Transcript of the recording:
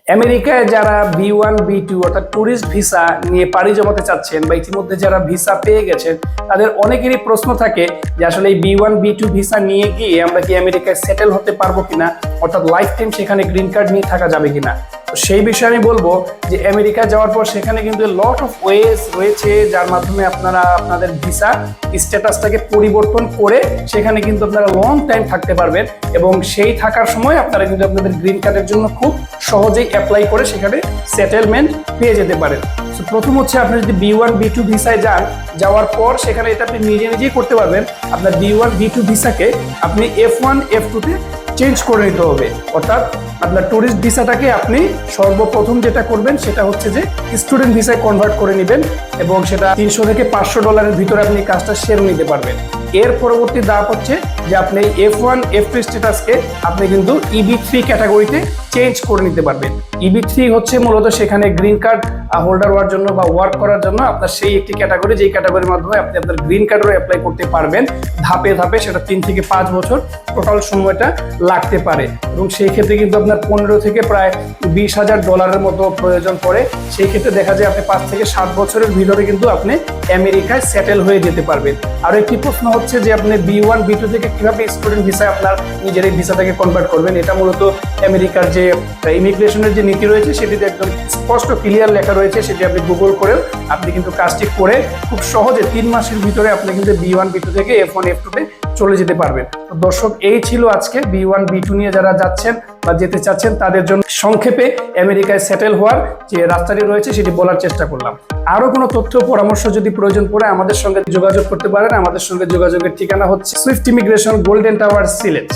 আমেরিকায় যারা B1 B2 অর্থাৎ ট্যুরিস্ট ভিসা নিয়ে পাড়ি জমাতে চাচ্ছেন বা ইতিমধ্যে যারা ভিসা পেয়ে গেছেন, তাদের অনেকেরই প্রশ্ন থাকে যে আসলে এই B1 B2 ভিসা নিয়ে গিয়ে আমরা কি আমেরিকায় সেটেল হতে পারবো কিনা, অর্থাৎ লাইফ টাইম সেখানে গ্রিন কার্ড নিয়ে থাকা যাবে কিনা। তো সেই বিষয়ে আমি বলবো যে আমেরিকা যাওয়ার পর সেখানে কিন্তু লট অফ ওয়েজ রয়েছে যার মাধ্যমে আপনারা আপনাদের ভিসা স্ট্যাটাসটাকে পরিবর্তন করে সেখানে কিন্তু আপনারা লং টাইম থাকতে পারবেন এবং সেই থাকার সময় আপনারা কিন্তু আপনাদের গ্রিন কার্ডের জন্য খুব সহজেই অ্যাপ্লাই করে সেখানে সেটেলমেন্ট পেয়ে যেতে পারেন। তো প্রথম হচ্ছে আপনি যদি B1 B2 ভিসায় যাওয়ার পর সেখানে এটা আপনি নিজে নিজেই করতে পারবেন। আপনার B1 B2 ভিসাকে আপনি F1 F2 তে চেঞ্জ করে নিতে হবে, অর্থাৎ আপনার ট্যুরিস্ট ভিসাটাকে আপনি সর্বপ্রথম যেটা করবেন সেটা হচ্ছে যে স্টুডেন্ট ভিসায় কনভার্ট করে নেবেন এবং সেটা $300 থেকে $500 ভিতরে আপনি কাজটা সেরে নিতে পারবেন। এর পরবর্তী ধাপ হচ্ছে যে আপনি F1 F2 স্ট্যাটাসকে আপনি কিন্তু EB3 ক্যাটাগরিতে চেঞ্জ করে নিতে পারবেন। EB3 হচ্ছে মূলত সেখানে গ্রিন কার্ড হোল্ডার হওয়ার জন্য বা ওয়ার্ক করার জন্য আপনার সেই একটি ক্যাটাগরি, যেই ক্যাটাগরির মাধ্যমে আপনি আপনার গ্রিন কার্ডেরও অ্যাপ্লাই করতে পারবেন ধাপে ধাপে। সেটা 3 থেকে 5 বছর টোটাল সময়টা লাগতে পারে এবং সেই ক্ষেত্রে কিন্তু আপনার 15 থেকে প্রায় $20,000 মতো প্রয়োজন পড়ে। সেই ক্ষেত্রে দেখা যায় আপনি 5 থেকে 7 বছরের ভিতরে কিন্তু আপনি আমেরিকায় সেটেল হয়ে যেতে পারবেন। আরও একটি প্রশ্ন হচ্ছে যে আপনি B1 B2 থেকে কিভাবে স্টুডেন্ট ভিসায় আপনার নিজের এই ভিসাটাকে কনভার্ট করবেন। এটা মূলত আমেরিকার যে ইমিগ্রেশনের যে নীতি রয়েছে সেটিতে একদম স্পষ্ট ক্লিয়ার লেখা রয়েছে, সেটি আপনি গুগল করেও আপনি কিন্তু কাজটি করে খুব সহজে 3 মাসের ভিতরে আপনি কিন্তু B1 B2 থেকে F1 F2 তে চলে যেতে পারবেন। তো দর্শক, এই ছিল আজকে B1 B2 নিয়ে যারা যাচ্ছেন বা যেতে চাচ্ছেন তাদের জন্য সংক্ষেপে আমেরিকায় সেটেল হওয়ার যে রাস্তাটি রয়েছে সেটি বলার চেষ্টা করলাম। আরো কোনো তথ্য পরামর্শ যদি প্রয়োজন পড়ে আমাদের সঙ্গে যোগাযোগ করতে পারেন। আমাদের সঙ্গে যোগাযোগের ঠিকানা হচ্ছে Swift immigration, golden tower, Sylhet.